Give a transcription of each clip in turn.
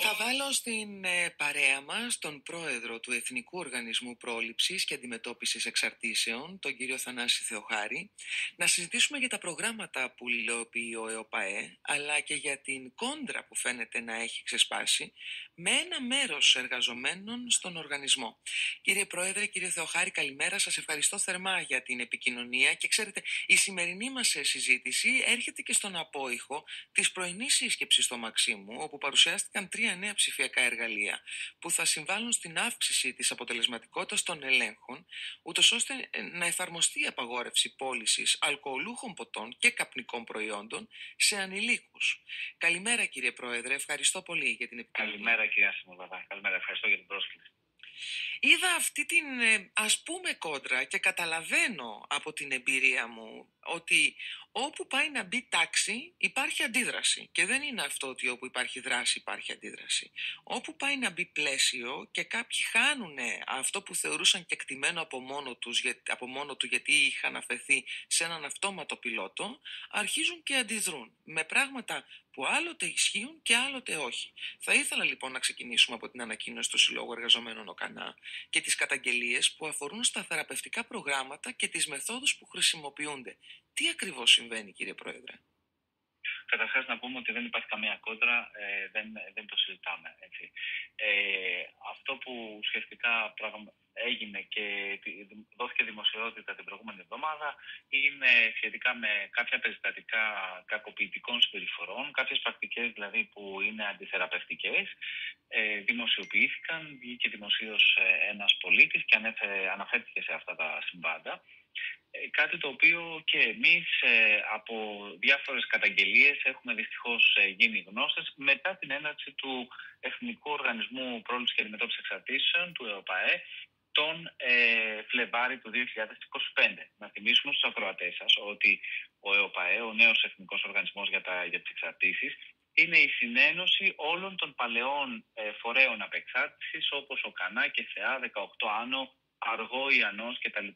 Θα βάλω στην παρέα μας τον πρόεδρο του Εθνικού Οργανισμού Πρόληψης και Αντιμετώπισης Εξαρτήσεων, τον κύριο Θανάση Θεοχάρη, να συζητήσουμε για τα προγράμματα που υλοποιεί ο ΕΟΠΑΕ, αλλά και για την κόντρα που φαίνεται να έχει ξεσπάσει με ένα μέρος εργαζομένων στον οργανισμό. Κύριε Πρόεδρε, κύριε Θεοχάρη, καλημέρα. Σας ευχαριστώ θερμά για την επικοινωνία και ξέρετε, η σημερινή μας συζήτηση έρχεται και στον απόϊχο της πρωινής σύσκεψης στο Μαξίμου, όπου παρουσιάστηκαν 3 νέα ψηφιακά εργαλεία που θα συμβάλλουν στην αύξηση της αποτελεσματικότητας των ελέγχων, ούτως ώστε να εφαρμοστεί η απαγόρευση πώλησης αλκοολούχων ποτών και καπνικών προϊόντων σε ανηλίκους. Καλημέρα κύριε Πρόεδρε, ευχαριστώ πολύ για την επικοινωνία. Καλημέρα κυρία Σιμωδαδά, καλημέρα, ευχαριστώ για την πρόσκληση. Είδα αυτή την ας πούμε κόντρα και καταλαβαίνω από την εμπειρία μου ότι όπου πάει να μπει τάξη υπάρχει αντίδραση και δεν είναι αυτό ότι όπου υπάρχει δράση υπάρχει αντίδραση. Όπου πάει να μπει πλαίσιο και κάποιοι χάνουν αυτό που θεωρούσαν κεκτημένο από μόνο του γιατί είχαν αφαιθεί σε έναν αυτόματο πιλότο, αρχίζουν και αντιδρούν με πράγματα που άλλοτε ισχύουν και άλλοτε όχι. Θα ήθελα λοιπόν να ξεκινήσουμε από την ανακοίνωση του Συλλόγου Εργαζομένων ΟΚΑΝΑ και τις καταγγελίες που αφορούν στα θεραπευτικά προγράμματα και τις μεθόδους που χρησιμοποιούνται. Τι ακριβώς συμβαίνει, κύριε Πρόεδρε? Καταρχάς να πούμε ότι δεν υπάρχει καμία κόντρα, δεν το συζητάμε. Έτσι. Αυτό που ουσιαστικά έγινε και δόθηκε δημοσιότητα την προηγούμενη εβδομάδα είναι σχετικά με κάποια περιστατικά κακοποιητικών συμπεριφορών, κάποιες πρακτικές δηλαδή που είναι αντιθεραπευτικές, δημοσιοποιήθηκαν, βγήκε δημοσίως ένας πολίτης και αναφέρθηκε σε αυτά τα συμβάντα. Κάτι το οποίο και εμείς από διάφορες καταγγελίες έχουμε δυστυχώς γίνει γνώστες μετά την έναρξη του Εθνικού Οργανισμού Πρόληψης και Αντιμετώπισης Εξαρτήσεων, του ΕΟΠΑΕ, τον Φλεβάρη του 2025. Να θυμίσουμε στους ακροατές σας ότι ο ΕΟΠΑΕ, ο νέος Εθνικός Οργανισμός για τις Εξαρτήσεις, είναι η συνένωση όλων των παλαιών φορέων απεξάρτησης όπως ο ΚΑΝΑ και ΘΕΑ, 18 Άνω, Αργό, Ιαννός κτλ.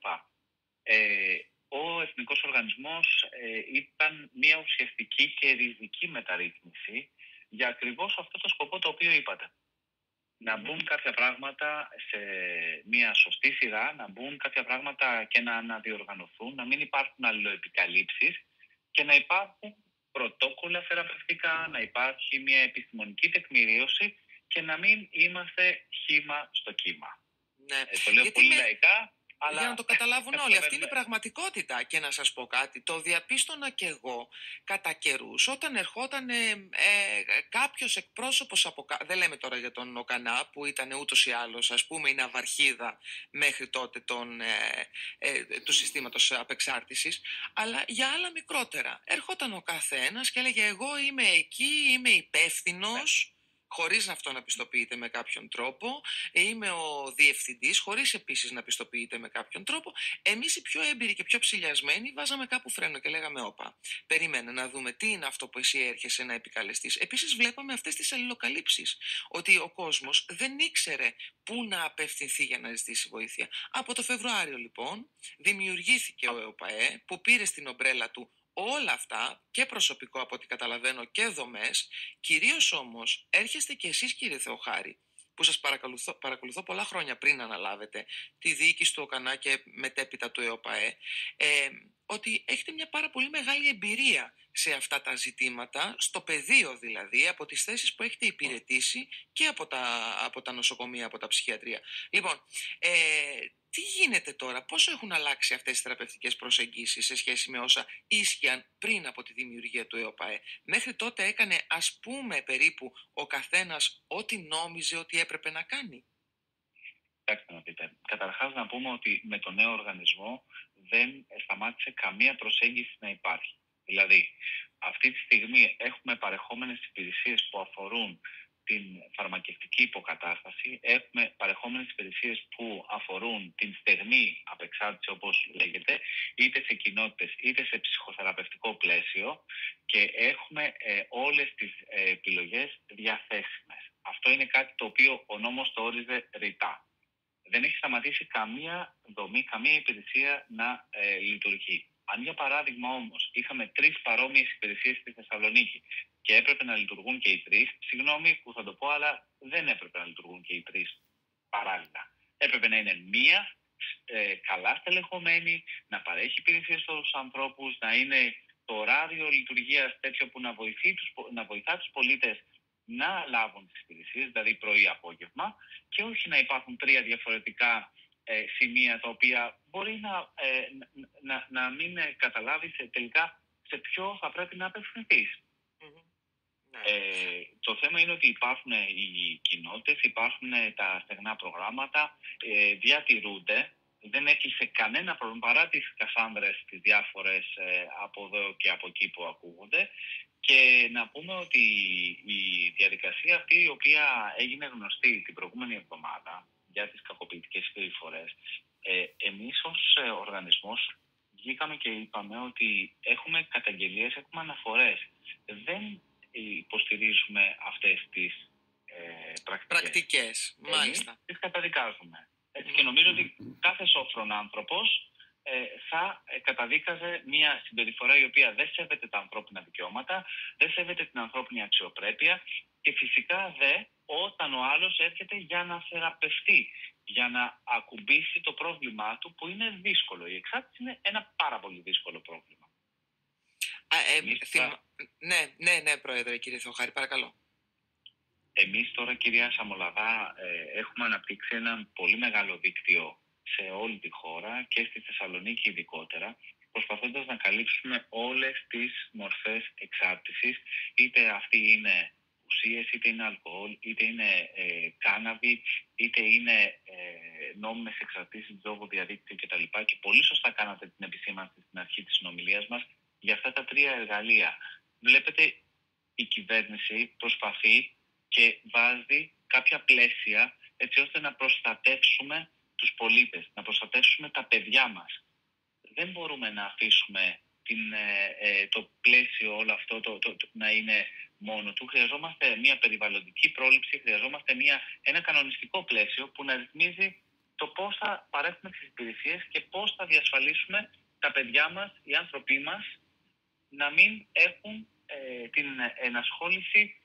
Ο Εθνικός Οργανισμός ήταν μια ουσιαστική και ριζική μεταρρύθμιση για ακριβώς αυτό το σκοπό το οποίο είπατε. Να μπουν κάποια πράγματα σε μια σωστή σειρά, να μπουν κάποια πράγματα και να αναδιοργανωθούν, να μην υπάρχουν αλληλοεπικαλύψεις και να υπάρχουν πρωτόκολλα θεραπευτικά, να υπάρχει μια επιστημονική τεκμηρίωση και να μην είμαστε χύμα στο κύμα. Ναι. Το λέω πολύ λαϊκά. Αλλά για να το καταλάβουν όλοι, αυτή είναι η πραγματικότητα. Και να σας πω κάτι, το διαπίστωνα και εγώ κατά καιρούς, όταν ερχόταν κάποιος εκπρόσωπος δεν λέμε τώρα για τον ΟΚΑΝΑ που ήταν ούτως ή άλλως ας πούμε η ναυαρχίδα μέχρι τότε του συστήματος απεξάρτησης, αλλά για άλλα μικρότερα. Ερχόταν ο καθένας και έλεγε εγώ είμαι εκεί, είμαι υπεύθυνος, χωρίς αυτό να πιστοποιείται με κάποιον τρόπο, είμαι ο διευθυντής, χωρίς επίσης να πιστοποιείται με κάποιον τρόπο. Εμείς οι πιο έμπειροι και πιο ψηλιασμένοι βάζαμε κάπου φρένο και λέγαμε όπα, περίμενε να δούμε τι είναι αυτό που εσύ έρχεσαι να επικαλεστείς. Επίσης βλέπαμε αυτές τις αλληλοκαλύψεις, ότι ο κόσμος δεν ήξερε πού να απευθυνθεί για να ζητήσει βοήθεια. Από το Φεβρουάριο λοιπόν δημιουργήθηκε ο ΕΟΠΑΕ που πήρε στην ομπρέλα του όλα αυτά και προσωπικό από ό,τι καταλαβαίνω και δομές, κυρίως όμως έρχεστε και εσείς κύριε Θεοχάρη που σας παρακολουθώ πολλά χρόνια πριν αναλάβετε τη διοίκηση του ΟΚΑΝΑ και μετέπειτα του ΕΟΠΑΕ, ότι έχετε μια πάρα πολύ μεγάλη εμπειρία σε αυτά τα ζητήματα, στο πεδίο δηλαδή, από τις θέσεις που έχετε υπηρετήσει και από τα νοσοκομεία, από τα ψυχιατρία. Λοιπόν, τι γίνεται τώρα, πόσο έχουν αλλάξει αυτές τις θεραπευτικές προσεγγίσεις σε σχέση με όσα ίσχυαν πριν από τη δημιουργία του ΕΟΠΑΕ? Μέχρι τότε έκανε ας πούμε περίπου ο καθένας ό,τι νόμιζε ότι έπρεπε να κάνει. Κοιτάξτε να πείτε. Καταρχάς να πούμε ότι με τον νέο οργανισμό δεν σταμάτησε καμία προσέγγιση να υπάρχει. Δηλαδή, αυτή τη στιγμή έχουμε παρεχόμενες υπηρεσίες που αφορούν την φαρμακευτική υποκατάσταση, έχουμε παρεχόμενες υπηρεσίες που αφορούν την στεγνή απεξάρτηση όπως λέγεται, είτε σε κοινότητες είτε σε ψυχοθεραπευτικό πλαίσιο και έχουμε όλες τις επιλογές διαθέσιμες. Αυτό είναι κάτι το οποίο ο νόμος το όριζε ρητά. Δεν έχει σταματήσει καμία δομή, καμία υπηρεσία να λειτουργεί. Αν για παράδειγμα όμως είχαμε 3 παρόμοιες υπηρεσίες στη Θεσσαλονίκη και έπρεπε να λειτουργούν και οι τρεις, συγγνώμη που θα το πω, αλλά δεν έπρεπε να λειτουργούν και οι τρεις παράλληλα. Έπρεπε να είναι μία καλά στελεχωμένη, να παρέχει υπηρεσίες στους ανθρώπους, να είναι το ωράριο λειτουργίας τέτοιο που να βοηθά τους πολίτες να λάβουν τις υπηρεσίες, δηλαδή πρωί-απόγευμα, και όχι να υπάρχουν τρία διαφορετικά σημεία τα οποία μπορεί να μην καταλάβεις τελικά σε ποιο θα πρέπει να απευθυνθείς. Το θέμα είναι ότι υπάρχουν οι κοινότητες, υπάρχουν τα στεγνά προγράμματα, διατηρούνται, δεν έχει σε κανένα πρόβλημα παρά τις κασάνδρες, τις διάφορες από εδώ και από εκεί που ακούγονται. Και να πούμε ότι η διαδικασία αυτή η οποία έγινε γνωστή την προηγούμενη εβδομάδα για τις κακοποιητικές συμπεριφορές, εμείς ως οργανισμός βγήκαμε και είπαμε ότι έχουμε καταγγελίες, έχουμε αναφορές. Δεν υποστηρίζουμε αυτές τις πρακτικές. Μάλιστα. Τις καταδικάζουμε. Έτσι, και νομίζω ότι κάθε σόφρον άνθρωπος θα καταδίκαζε μια συμπεριφορά η οποία δεν σέβεται τα ανθρώπινα δικαιώματα, δεν σέβεται την ανθρώπινη αξιοπρέπεια και φυσικά όταν ο άλλος έρχεται για να θεραπευτεί, για να ακουμπήσει το πρόβλημά του που είναι δύσκολο. Η εξάρτηση είναι ένα πάρα πολύ δύσκολο πρόβλημα. Ναι, Πρόεδρε, κύριε Θεοχάρη, παρακαλώ. Εμείς τώρα, κυρία Σαμολαδά, έχουμε αναπτύξει ένα πολύ μεγάλο δίκτυο σε όλη τη χώρα και στη Θεσσαλονίκη ειδικότερα, προσπαθώντας να καλύψουμε όλες τις μορφές εξάρτησης, είτε αυτή είναι ουσίες, είτε είναι αλκοόλ, είτε είναι κάναβη, είτε είναι νόμιμες εξαρτήσεις λόγω διαδίκτυου κτλ. Και πολύ σωστά κάνατε την επισήμανση στην αρχή της συνομιλίας μας για αυτά τα τρία εργαλεία. Βλέπετε, η κυβέρνηση προσπαθεί και βάζει κάποια πλαίσια έτσι ώστε να προστατεύσουμε τους πολίτες, να προστατεύσουμε τα παιδιά μας. Δεν μπορούμε να αφήσουμε το πλαίσιο όλο αυτό να είναι μόνο του. Χρειαζόμαστε μια περιβαλλοντική πρόληψη, χρειαζόμαστε ένα κανονιστικό πλαίσιο που να ρυθμίζει το πώς θα παρέχουμε τις υπηρεσίες και πώς θα διασφαλίσουμε τα παιδιά μας, οι άνθρωποι μας, να μην έχουν την ενασχόληση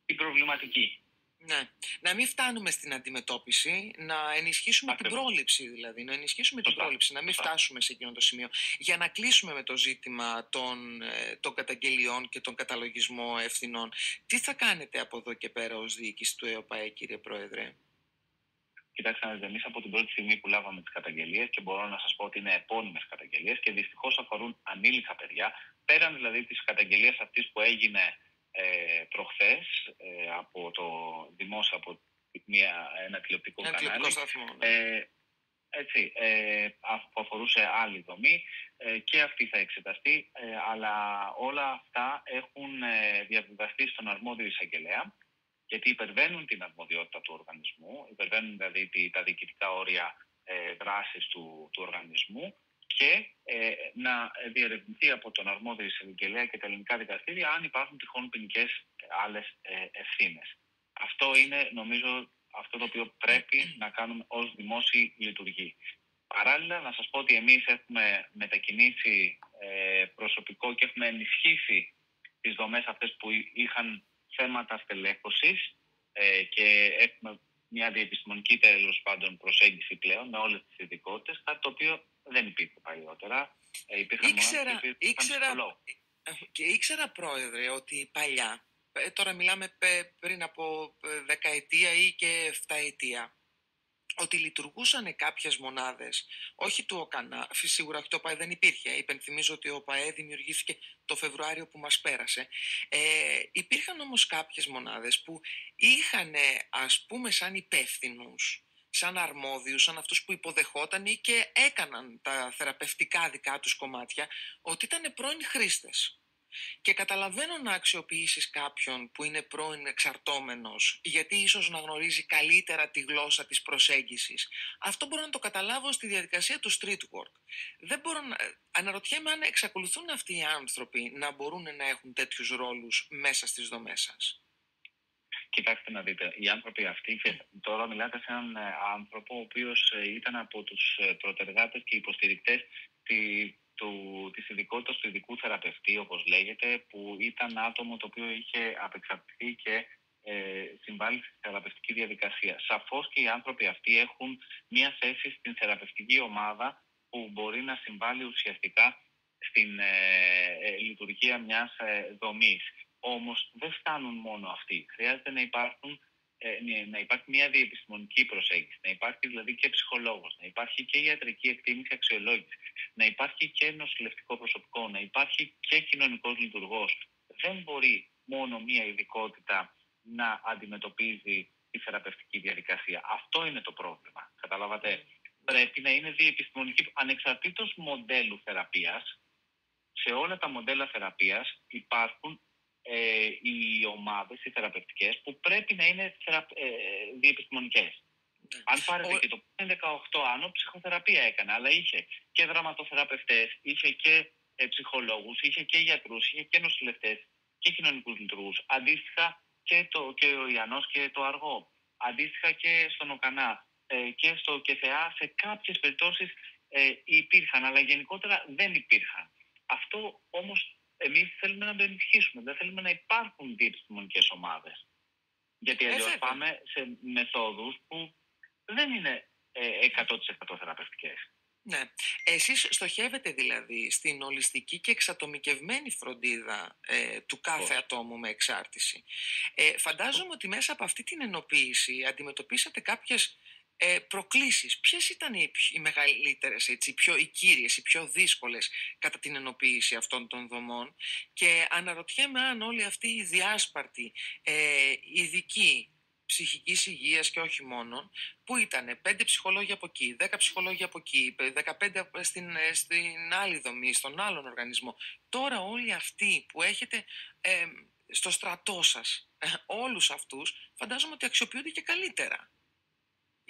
την προβληματική. Ναι. Να μην φτάνουμε στην αντιμετώπιση, να ενισχύσουμε την πρόληψη δηλαδή. Να ενισχύσουμε την πρόληψη, να μην φτάσουμε σε εκείνο το σημείο. Για να κλείσουμε με το ζήτημα των καταγγελιών και τον καταλογισμό ευθυνών, τι θα κάνετε από εδώ και πέρα ως διοίκηση του ΕΟΠΑΕ, κύριε Πρόεδρε? Κοιτάξτε, εμείς από την πρώτη στιγμή που λάβαμε τις καταγγελίες, και μπορώ να σας πω ότι είναι επώνυμες καταγγελίες και δυστυχώς αφορούν ανήλικα παιδιά, πέραν δηλαδή της καταγγελίας αυτής που έγινε προχθές από το δημόσιο, από ένα τηλεοπτικό κανάλι, που αφορούσε άλλη δομή, και αυτή θα εξεταστεί, αλλά όλα αυτά έχουν διαβιβαστεί στον αρμόδιο εισαγγελέα, γιατί υπερβαίνουν την αρμοδιότητα του οργανισμού, υπερβαίνουν δηλαδή τα διοικητικά όρια δράσης του οργανισμού, και να διερευνηθεί από τον αρμόδιο εισαγγελέα και τα ελληνικά δικαστήρια αν υπάρχουν τυχόν ποινικές άλλες ευθύνες. Αυτό είναι, νομίζω, αυτό το οποίο πρέπει να κάνουμε ως δημόσιοι λειτουργοί. Παράλληλα, να σας πω ότι εμείς έχουμε μετακινήσει προσωπικό και έχουμε ενισχύσει τις δομές αυτές που είχαν θέματα στελέχωσης και έχουμε μια διεπιστημονική τέλος πάντων προσέγγιση πλέον με όλες τις ειδικότητες, κάτι το οποίο δεν υπήρχε παλιότερα. Ήξερα, Πρόεδρε, ότι παλιά, τώρα μιλάμε πριν από δεκαετία ή και 7ετία, ότι λειτουργούσαν κάποιες μονάδες, όχι του ΟΚΑΝΑ, σίγουρα όχι το ΟΠΑΕ δεν υπήρχε, υπενθυμίζω ότι ο ΟΠΑΕ δημιουργήθηκε το Φεβρουάριο που μας πέρασε. Υπήρχαν όμως κάποιες μονάδες που είχαν, ας πούμε, σαν υπεύθυνους, σαν αρμόδιους, σαν αυτούς που υποδεχόταν ή και έκαναν τα θεραπευτικά δικά τους κομμάτια, ότι ήταν πρώην χρήστες. Και καταλαβαίνω να αξιοποιήσεις κάποιον που είναι πρώην εξαρτώμενος, γιατί ίσως να γνωρίζει καλύτερα τη γλώσσα της προσέγγισης. Αυτό μπορώ να το καταλάβω στη διαδικασία του street work. Δεν μπορώ να... Αναρωτιέμαι αν εξακολουθούν αυτοί οι άνθρωποι να μπορούν να έχουν τέτοιους ρόλους μέσα στις δομές σας. Κοιτάξτε να δείτε, οι άνθρωποι αυτοί, και τώρα μιλάτε σε έναν άνθρωπο ο οποίος ήταν από τους προτεργάτες και υποστηρικτές της ειδικότητας του ειδικού θεραπευτή, όπως λέγεται, που ήταν άτομο το οποίο είχε απεξαρτηθεί και συμβάλλει στη θεραπευτική διαδικασία. Σαφώς και οι άνθρωποι αυτοί έχουν μία θέση στην θεραπευτική ομάδα που μπορεί να συμβάλλει ουσιαστικά στην λειτουργία μιας δομής. Όμως δεν φτάνουν μόνο αυτοί. Χρειάζεται να υπάρχει μια διεπιστημονική προσέγγιση, να υπάρχει δηλαδή και ψυχολόγος, να υπάρχει και ιατρική εκτίμηση αξιολόγηση, να υπάρχει και νοσηλευτικό προσωπικό, να υπάρχει και κοινωνικός λειτουργός. Δεν μπορεί μόνο μια ειδικότητα να αντιμετωπίζει τη θεραπευτική διαδικασία. Αυτό είναι το πρόβλημα. Καταλάβατε. Πρέπει να είναι διεπιστημονική, ανεξαρτήτως μοντέλου θεραπείας. Σε όλα τα μοντέλα θεραπείας υπάρχουν οι ομάδες, οι θεραπευτικές, που πρέπει να είναι διεπιστημονικές. Αν πάρετε και το 18 άνω, ψυχοθεραπεία έκανε, αλλά είχε και δραματοθεραπευτές, είχε και ψυχολόγους, είχε και γιατρούς, είχε και νοσηλευτές και κοινωνικούς λειτουργούς. Αντίστοιχα και ο Ιαννός και το Αργό. Αντίστοιχα και στον Οκανά και στο ΚΕΘΕΑ σε κάποιες περιπτώσεις υπήρχαν, αλλά γενικότερα δεν υπήρχαν. Αυτό όμως εμείς θέλουμε να το ενισχύσουμε. Δεν θέλουμε να υπάρχουν διεπιστημονικές ομάδες. Γιατί αλλιώς πάμε σε μεθόδους που δεν είναι 100% θεραπευτικές. Ναι. Εσείς στοχεύετε δηλαδή στην ολιστική και εξατομικευμένη φροντίδα του κάθε ατόμου με εξάρτηση. Φαντάζομαι ότι μέσα από αυτή την ενοποίηση αντιμετωπίσατε κάποιες προκλήσεις. Ποιες ήταν οι μεγαλύτερες, οι κύριες, οι πιο δύσκολες κατά την ενοποίηση αυτών των δομών, και αναρωτιέμαι αν όλοι αυτοί οι διάσπαρτοι ειδικοί ψυχικής υγείας και όχι μόνο, που ήταν 5 ψυχολόγοι από εκεί, 10 ψυχολόγοι από εκεί, 15 στην άλλη δομή, στον άλλον οργανισμό. Τώρα όλοι αυτοί που έχετε στο στρατό σας, όλους αυτούς, φαντάζομαι ότι αξιοποιούνται και καλύτερα.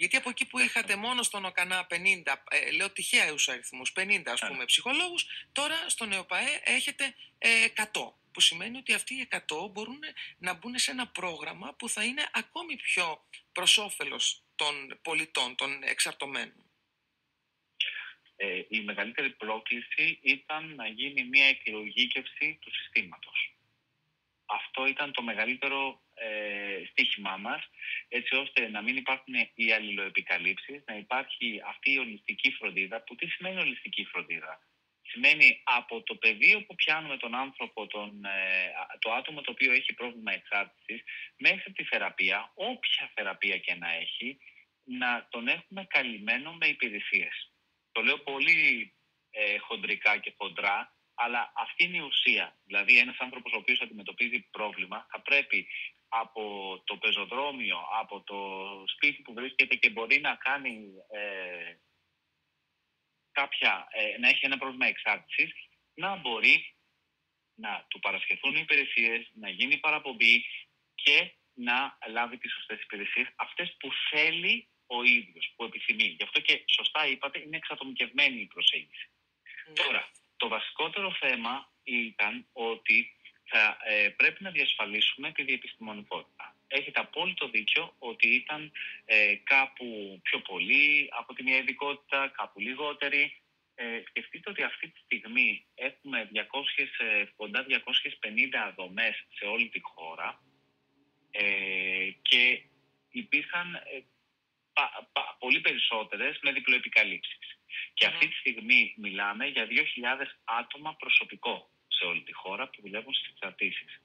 Γιατί από εκεί που είχατε μόνο στον ΟΚΑΝΑ 50, λέω τυχαίους αριθμούς, 50 ας πούμε ψυχολόγους, τώρα στον ΕΟΠΑΕ έχετε 100. Που σημαίνει ότι αυτοί οι 100 μπορούν να μπουν σε ένα πρόγραμμα που θα είναι ακόμη πιο προς όφελος των πολιτών, των εξαρτωμένων. Η μεγαλύτερη πρόκληση ήταν να γίνει μια εκλογήκευση του συστήματος. Αυτό ήταν το μεγαλύτερο στοίχημά μας, έτσι ώστε να μην υπάρχουν οι αλληλοεπικαλύψεις, να υπάρχει αυτή η ολιστική φροντίδα. Που τι σημαίνει ολιστική φροντίδα? Σημαίνει από το πεδίο που πιάνουμε τον άνθρωπο, το άτομο το οποίο έχει πρόβλημα εξάρτησης, μέχρι τη θεραπεία, όποια θεραπεία και να έχει, να τον έχουμε καλυμμένο με υπηρεσίες. Το λέω πολύ χοντρικά και χοντρά, αλλά αυτή είναι η ουσία. Δηλαδή ένας άνθρωπος ο οποίος αντιμετωπίζει πρόβλημα θα πρέπει από το πεζοδρόμιο, από το σπίτι που βρίσκεται και μπορεί να κάνει να έχει ένα πρόβλημα εξάρτησης, να μπορεί να του παρασχεθούν οι υπηρεσίες, να γίνει παραπομπή και να λάβει τις σωστές υπηρεσίες, αυτές που θέλει ο ίδιος, που επιθυμεί. Γι' αυτό και σωστά είπατε, είναι εξατομικευμένη η προσέγγιση. Τώρα, το βασικότερο θέμα ήταν ότι θα πρέπει να διασφαλίσουμε τη διεπιστημονικότητα. Έχετε απόλυτο δίκιο ότι ήταν κάπου πιο πολύ από τη μία ειδικότητα, κάπου λιγότερη. Σκεφτείτε ότι αυτή τη στιγμή έχουμε κοντά 250 δομές σε όλη τη χώρα και υπήρχαν πολύ περισσότερες με διπλοεπικαλύψεις. Και αυτή τη στιγμή μιλάμε για 2.000 άτομα προσωπικό σε όλη τη χώρα που δουλεύουν στις εξαρτήσεις.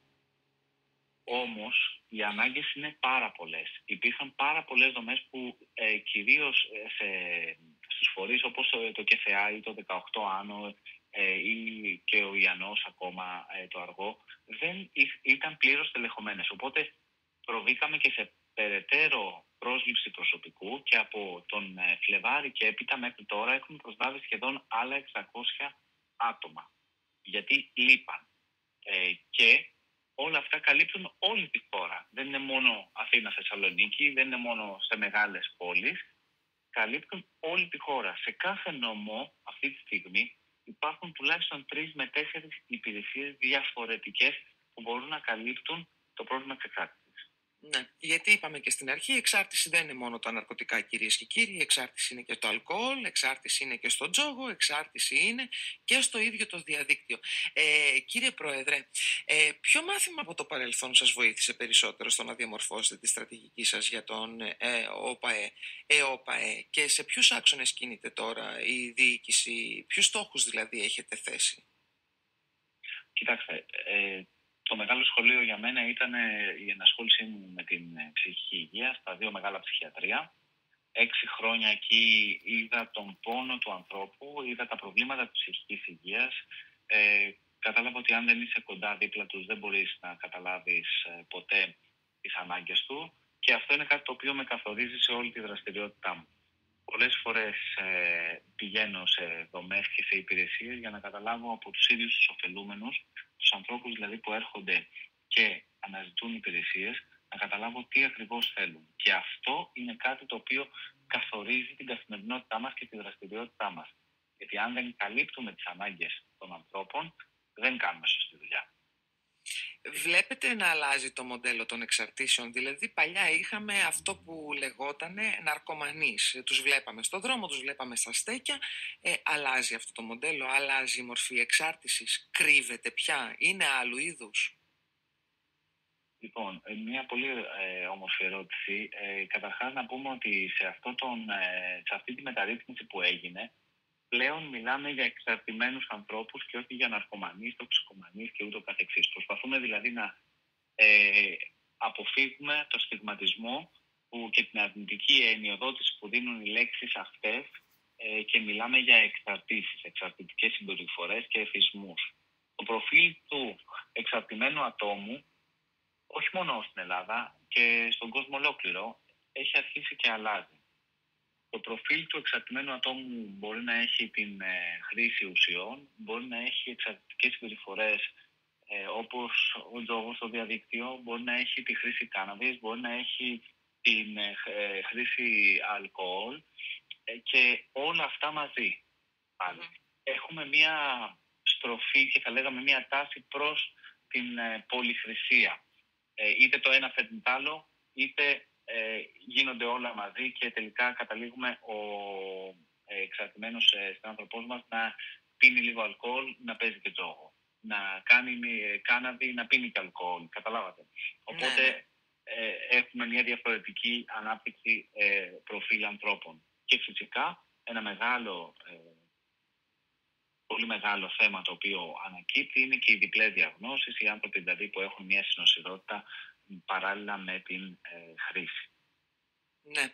Όμως οι ανάγκες είναι πάρα πολλές. Υπήρχαν πάρα πολλές δομές που κυρίως στους φορείς όπως το ΚΕΘΕΑ ή το 18 άνω ή και ο Ιαννός ακόμα το Αργό δεν ήταν πλήρως τελεχωμένες. Οπότε προβήκαμε και σε περαιτέρω πρόσληψη προσωπικού και από τον Φλεβάρη και έπειτα μέχρι τώρα έχουμε προσλάβει σχεδόν άλλα 600 άτομα. Γιατί λείπαν. Και όλα αυτά καλύπτουν όλη τη χώρα. Δεν είναι μόνο Αθήνα, Θεσσαλονίκη, δεν είναι μόνο σε μεγάλες πόλεις. Καλύπτουν όλη τη χώρα. Σε κάθε νομό αυτή τη στιγμή υπάρχουν τουλάχιστον 3 με 4 υπηρεσίες διαφορετικές που μπορούν να καλύπτουν το πρόβλημα της εξάρτησης. Ναι, γιατί είπαμε και στην αρχή, η εξάρτηση δεν είναι μόνο τα ναρκωτικά, κυρίες και κύριοι. Η εξάρτηση είναι και το αλκοόλ, εξάρτηση είναι και στο τζόγο, εξάρτηση είναι και στο ίδιο το διαδίκτυο. Κύριε Πρόεδρε, ποιο μάθημα από το παρελθόν σας βοήθησε περισσότερο στο να διαμορφώσετε τη στρατηγική σας για τον ΟΠΑΕ, ΕΟΠΑΕ, και σε ποιους άξονες κινείται τώρα η διοίκηση, ποιους στόχους δηλαδή έχετε θέσει? Κοιτάξτε, το μεγάλο σχολείο για μένα ήταν η ενασχόλησή μου με την ψυχική υγεία στα δύο μεγάλα ψυχιατρία. 6 χρόνια εκεί είδα τον πόνο του ανθρώπου, είδα τα προβλήματα της ψυχικής υγείας. Κατάλαβα ότι αν δεν είσαι κοντά δίπλα τους δεν μπορείς να καταλάβεις ποτέ τις ανάγκες του, και αυτό είναι κάτι το οποίο με καθορίζει σε όλη τη δραστηριότητά μου. Πολλές φορές πηγαίνω σε δομές και σε υπηρεσίες για να καταλάβω από τους ίδιους τους ωφελούμενους, τους ανθρώπους δηλαδή που έρχονται και αναζητούν υπηρεσίες, να καταλάβω τι ακριβώς θέλουν. Και αυτό είναι κάτι το οποίο καθορίζει την καθημερινότητά μας και τη δραστηριότητά μας. Γιατί αν δεν καλύπτουμε τις ανάγκες των ανθρώπων, δεν κάνουμε σωστή δουλειά. Βλέπετε να αλλάζει το μοντέλο των εξαρτήσεων? Δηλαδή παλιά είχαμε αυτό που λεγότανε ναρκωμανείς. Τους βλέπαμε στον δρόμο, τους βλέπαμε στα στέκια. Αλλάζει αυτό το μοντέλο, αλλάζει η μορφή εξάρτησης, κρύβεται πια, είναι άλλου είδους? Λοιπόν, μια πολύ όμορφη ερώτηση. Καταρχάς να πούμε ότι σε αυτή τη μεταρρύθμιση που έγινε, πλέον μιλάμε για εξαρτημένους ανθρώπους και όχι για ναρκωμανείς, τοξικομανείς και ούτω καθεξής. Προσπαθούμε δηλαδή να αποφύγουμε το στιγματισμό και την αρνητική ενοιοδότηση που δίνουν οι λέξεις αυτές, και μιλάμε για εξαρτήσεις, εξαρτητικές συμπεριφορές και εθισμούς. Το προφίλ του εξαρτημένου ατόμου, όχι μόνο στην Ελλάδα και στον κόσμο ολόκληρο, έχει αρχίσει και αλλάζει. Το προφίλ του εξαρτημένου ατόμου μπορεί να έχει την χρήση ουσιών, μπορεί να έχει εξαρτητικές συμπεριφορές όπως ο τζόγος στο διαδίκτυο, μπορεί να έχει τη χρήση κάναβης, μπορεί να έχει την χρήση αλκοόλ, και όλα αυτά μαζί. Έχουμε μία στροφή και θα λέγαμε μία τάση προς την πολυχρησία. Είτε το ένα φέρνει το άλλο, είτε γίνονται όλα μαζί και τελικά καταλήγουμε ο εξαρτημένος συνάνθρωπός μας να πίνει λίγο αλκοόλ, να παίζει και τζόγο. Να κάνει κάναβη, να πίνει και αλκοόλ. Καταλάβατε. Οπότε έχουμε μια διαφορετική ανάπτυξη προφίλ ανθρώπων. Και φυσικά ένα πολύ μεγάλο θέμα το οποίο ανακύπτει είναι και οι διπλές διαγνώσεις, οι άνθρωποι δηλαδή που έχουν μια συνοσηρότητα παράλληλα με την χρήση. Ναι.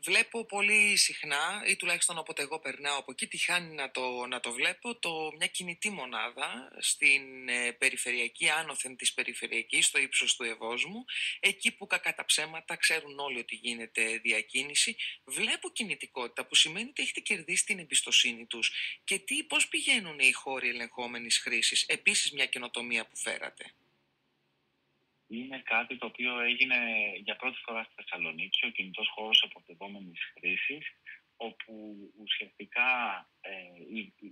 Βλέπω πολύ συχνά, ή τουλάχιστον όποτε εγώ περνάω από εκεί, τυχάνει να το βλέπω, μια κινητή μονάδα στην περιφερειακή, άνωθεν της περιφερειακής, στο ύψος του Ευόσμου, εκεί που κακά τα ψέματα ξέρουν όλοι ότι γίνεται διακίνηση. Βλέπω κινητικότητα, που σημαίνει ότι έχετε κερδίσει την εμπιστοσύνη τους. Και πώς πηγαίνουν οι χώροι ελεγχόμενης χρήσης? Επίσης μια καινοτομία που φέρατε. Είναι κάτι το οποίο έγινε για πρώτη φορά στη Θεσσαλονίκη, ο κινητός χώρος αποφευόμενης χρήσης, όπου ουσιαστικά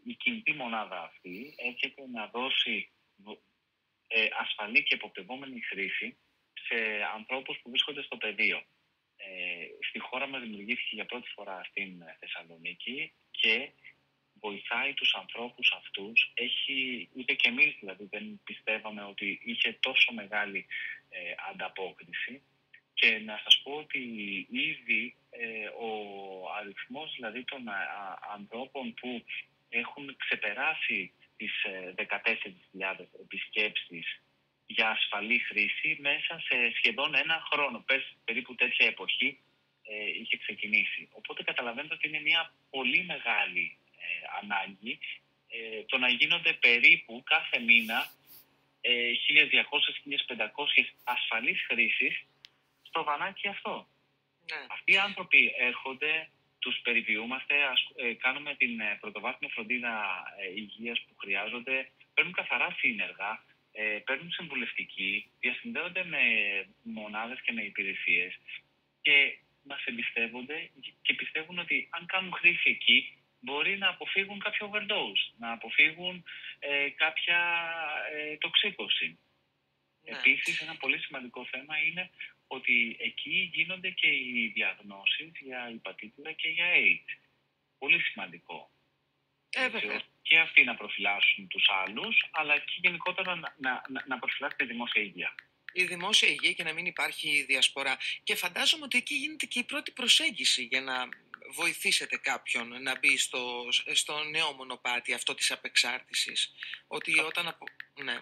η κινητή μονάδα αυτή έρχεται να δώσει ασφαλή και αποφευόμενη χρήση σε ανθρώπους που βρίσκονται στο πεδίο. Στη χώρα μας δημιουργήθηκε για πρώτη φορά στην Θεσσαλονίκη και βοηθάει τους ανθρώπους αυτούς. Ούτε και εμείς δηλαδή δεν πιστεύαμε ότι είχε τόσο μεγάλη ανταπόκριση, και να σας πω ότι ήδη ο αριθμός δηλαδή των ανθρώπων που έχουν ξεπεράσει τις 14.000 επισκέψεις για ασφαλή χρήση μέσα σε σχεδόν ένα χρόνο, περίπου τέτοια εποχή είχε ξεκινήσει. Οπότε καταλαβαίνετε ότι είναι μια πολύ μεγάλη ανάγκη το να γίνονται περίπου κάθε μήνα 1.200-1.500 ασφαλείς χρήσεις στο βανάκι αυτό. Ναι. Αυτοί οι άνθρωποι έρχονται, τους περιβιούμαστε, κάνουμε την πρωτοβάθμια φροντίδα υγείας που χρειάζονται, παίρνουν καθαρά σύνεργα, παίρνουν συμβουλευτική, διασυνδέονται με μονάδες και με υπηρεσίες και μας εμπιστεύονται και πιστεύουν ότι αν κάνουν χρήση εκεί μπορεί να αποφύγουν κάποιο overdose, να αποφύγουν κάποια τοξίκωση. Ναι. Επίσης, ένα πολύ σημαντικό θέμα είναι ότι εκεί γίνονται και οι διαγνώσεις για υπατήτηδα και για AIDS. Πολύ σημαντικό. Βέβαια. Και αυτοί να προφυλάσσουν τους άλλους, αλλά και γενικότερα να προφυλάσσουν τη δημόσια υγεία. Η δημόσια υγεία και να μην υπάρχει διασπορά. Και φαντάζομαι ότι εκεί γίνεται και η πρώτη προσέγγιση για να βοηθήσετε κάποιον να μπει στο νέο μονοπάτι αυτό της απεξάρτησης. Ότι όταν ναι,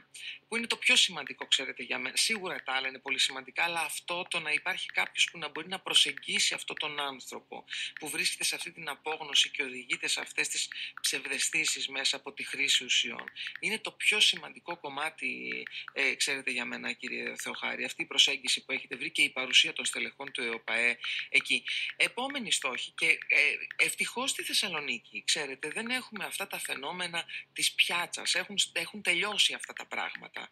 που είναι το πιο σημαντικό, ξέρετε, για μένα. Σίγουρα τα άλλα είναι πολύ σημαντικά, αλλά αυτό το να υπάρχει κάποιος που να μπορεί να προσεγγίσει αυτόν τον άνθρωπο που βρίσκεται σε αυτή την απόγνωση και οδηγείται σε αυτές τις ψευδαισθήσεις μέσα από τη χρήση ουσιών. Είναι το πιο σημαντικό κομμάτι, ξέρετε, για μένα, κύριε Θεοχάρη, αυτή η προσέγγιση που έχετε βρει και η παρουσία των στελεχών του ΕΟΠΑΕ εκεί. Επόμενη στόχη, και ευτυχώς στη Θεσσαλονίκη, ξέρετε, δεν έχουμε αυτά τα φαινόμενα της πιάτσας. Έχουν τελειώσει αυτά τα πράγματα.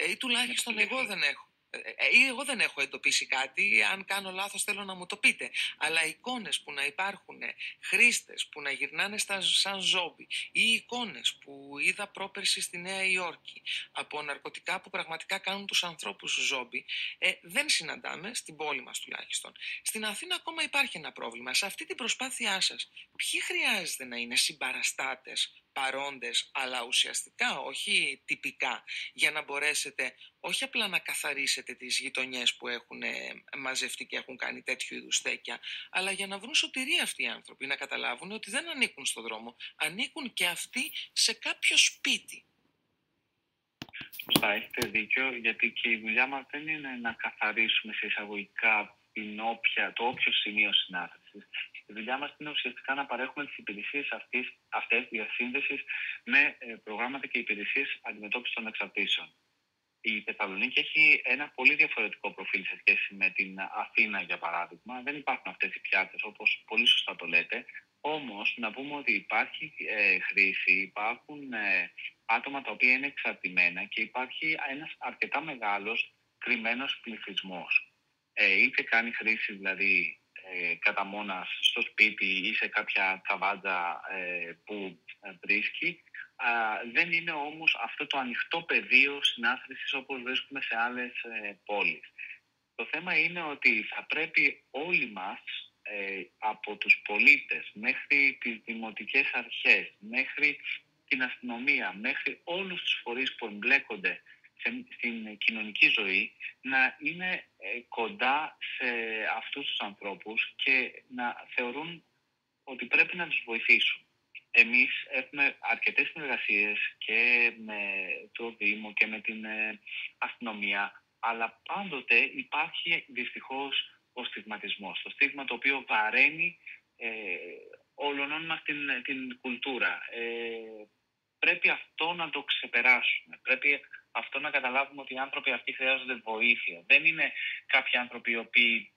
Ή τουλάχιστον εγώ δεν έχω εντοπίσει κάτι. Αν κάνω λάθος θέλω να μου το πείτε. Αλλά εικόνες που να υπάρχουν, χρήστες που να γυρνάνε σαν ζόμπι, ή εικόνες που είδα πρόπερση στη Νέα Υόρκη από ναρκωτικά που πραγματικά κάνουν τους ανθρώπους ζόμπι, δεν συναντάμε, στην πόλη μας τουλάχιστον. Στην Αθήνα ακόμα υπάρχει ένα πρόβλημα. Σε αυτή την προσπάθειά σας, ποιοι χρειάζεται να είναι συμπαραστάτες, παρόντες, αλλά ουσιαστικά, όχι τυπικά, για να μπορέσετε όχι απλά να καθαρίσετε τις γειτονιές που έχουν μαζευτεί και έχουν κάνει τέτοιου είδους στέκια, αλλά για να βρουν σωτηρία αυτοί οι άνθρωποι, να καταλάβουν ότι δεν ανήκουν στον δρόμο, ανήκουν και αυτοί σε κάποιο σπίτι. Σωστά, έχετε δίκιο, γιατί και η δουλειά μας δεν είναι να καθαρίσουμε σε εισαγωγικά το όποιο σημείο συνάθρησης. Η δουλειά μας είναι ουσιαστικά να παρέχουμε τις υπηρεσίες αυτές διασύνδεσης με προγράμματα και υπηρεσίες αντιμετώπισης των εξαρτήσεων. Η Θεσσαλονίκη έχει ένα πολύ διαφορετικό προφίλ σε σχέση με την Αθήνα, για παράδειγμα. Δεν υπάρχουν αυτές οι πιάτσες, όπως πολύ σωστά το λέτε. Όμως, να πούμε ότι υπάρχει χρήση, υπάρχουν άτομα τα οποία είναι εξαρτημένα και υπάρχει ένας αρκετά μεγάλος κρυμμένος πληθυσμός. Είτε κάνει χρήση, δηλαδή, κατά μόνας στο σπίτι ή σε κάποια τσαβάτζα που βρίσκει. Δεν είναι όμως αυτό το ανοιχτό πεδίο συνάθρησης όπως βρίσκουμε σε άλλες πόλεις. Το θέμα είναι ότι θα πρέπει όλοι μας, από τους πολίτες μέχρι τις δημοτικές αρχές, μέχρι την αστυνομία, μέχρι όλους τους φορείς που εμπλέκονται στην κοινωνική ζωή, να είναι κοντά σε αυτούς τους ανθρώπους και να θεωρούν ότι πρέπει να τους βοηθήσουν. Εμείς έχουμε αρκετές συνεργασίες και με το Δήμο και με την αστυνομία, αλλά πάντοτε υπάρχει δυστυχώς ο στιγματισμός. Το στίγμα το οποίο βαραίνει όλων μας την κουλτούρα. Πρέπει αυτό να το ξεπεράσουμε. Πρέπει αυτό να καταλάβουμε ότι οι άνθρωποι αυτοί χρειάζονται βοήθεια. Δεν είναι κάποιοι άνθρωποι οι οποίοι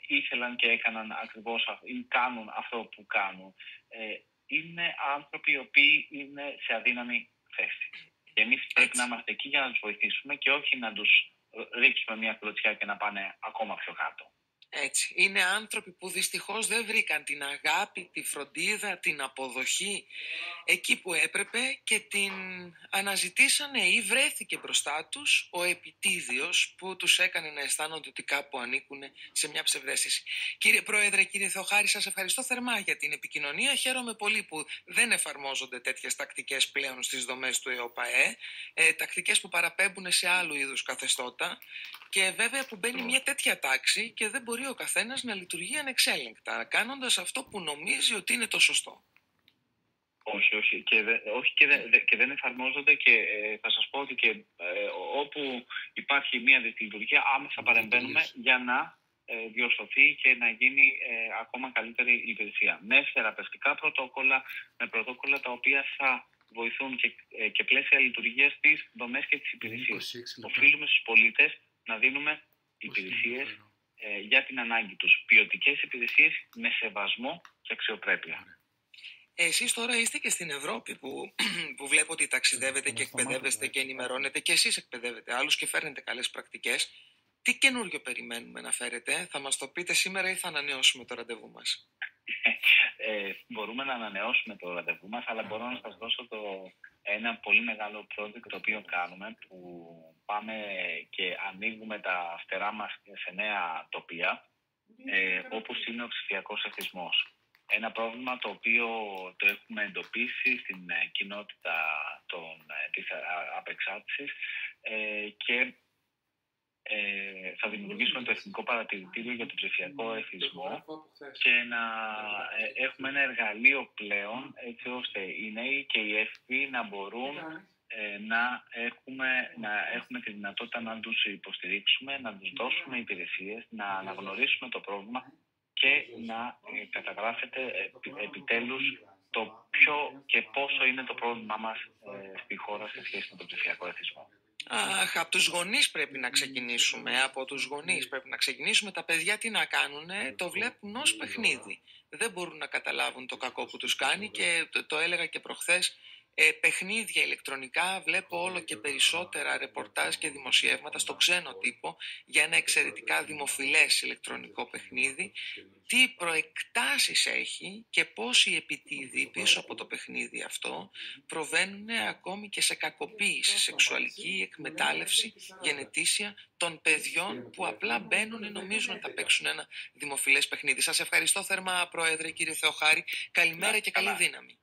ήθελαν και έκαναν ακριβώς ή κάνουν αυτό που κάνουν. Είναι άνθρωποι οι οποίοι είναι σε αδύναμη θέση. Και εμείς πρέπει να είμαστε εκεί για να τους βοηθήσουμε και όχι να τους ρίξουμε μια κλωτσιά και να πάνε ακόμα πιο κάτω. Έτσι. Είναι άνθρωποι που δυστυχώς δεν βρήκαν την αγάπη, τη φροντίδα, την αποδοχή εκεί που έπρεπε και την αναζητήσανε ή βρέθηκε μπροστά τους ο επιτίδιος που τους έκανε να αισθάνονται ότι κάπου ανήκουν σε μια ψευδαίσθηση. Κύριε Πρόεδρε, κύριε Θεοχάρη, σας ευχαριστώ θερμά για την επικοινωνία. Χαίρομαι πολύ που δεν εφαρμόζονται τέτοιες τακτικές πλέον στις δομές του ΕΟΠΑΕ, τακτικές που παραπέμπουν σε άλλου είδους καθεστώτα και βέβαια που μπαίνει μια τέτοια τάξη και δεν μπορεί ο καθένας να λειτουργεί ανεξέλεγκτα, κάνοντας αυτό που νομίζει ότι είναι το σωστό. Όχι. Και δεν εφαρμόζονται και θα σας πω ότι και όπου υπάρχει μια δυσλειτουργία άμεσα παρεμβαίνουμε για να διορθωθεί και να γίνει ακόμα καλύτερη η υπηρεσία. Με θεραπευτικά πρωτόκολλα, με πρωτόκολλα τα οποία θα βοηθούν και πλαίσια λειτουργίας στις δομές και τις υπηρεσίες. Οφείλουμε στους πολίτες να δίνουμε υπηρεσίες για την ανάγκη τους. Ποιοτικές υπηρεσίες με σεβασμό και αξιοπρέπεια. Εσείς τώρα είστε και στην Ευρώπη που βλέπω ότι ταξιδεύετε και εκπαιδεύεστε και ενημερώνετε και εσείς εκπαιδεύετε άλλους και φέρνετε καλές πρακτικές. Τι καινούριο περιμένουμε να φέρετε, θα μας το πείτε σήμερα ή θα ανανεώσουμε το ραντεβού μας? Μπορούμε να ανανεώσουμε το ραντεβού μας, αλλά μπορώ να σας δώσω ένα πολύ μεγάλο project το οποίο κάνουμε, που πάμε και ανοίγουμε τα φτερά μας σε νέα τοπία, όπως είναι ο ψηφιακός εθισμός. Ένα πρόβλημα το οποίο το έχουμε εντοπίσει στην κοινότητα της απεξάρτησης και θα δημιουργήσουμε το Εθνικό Παρατηρητήριο για τον Ψηφιακό Εθισμό και να έχουμε ένα εργαλείο πλέον, έτσι ώστε οι νέοι και οι έφηβοι να μπορούν να έχουμε τη δυνατότητα να τους υποστηρίξουμε, να τους δώσουμε υπηρεσίες, να αναγνωρίσουμε το πρόβλημα και να καταγράφεται επιτέλους το ποιο και πόσο είναι το πρόβλημά μας στη χώρα σε σχέση με τον ψηφιακό εθισμό. Αχ, από τους γονείς πρέπει να ξεκινήσουμε. Από τους γονείς πρέπει να ξεκινήσουμε. Τα παιδιά τι να κάνουνε, το βλέπουν ως παιχνίδι. Δεν μπορούν να καταλάβουν το κακό που τους κάνει και το έλεγα και προχθές. Παιχνίδια ηλεκτρονικά, βλέπω όλο και περισσότερα ρεπορτάζ και δημοσιεύματα στο ξένο τύπο για ένα εξαιρετικά δημοφιλές ηλεκτρονικό παιχνίδι, τι προεκτάσεις έχει και πώς οι επιτίδιοι πίσω από το παιχνίδι αυτό προβαίνουν ακόμη και σε κακοποίηση, σεξουαλική εκμετάλλευση γενετήσια των παιδιών που απλά μπαίνουν ή νομίζουν ότι θα παίξουν ένα δημοφιλές παιχνίδι. Σας ευχαριστώ θερμά, Πρόεδρε, κύριε Θεοχάρη. Καλημέρα και καλή δύναμη.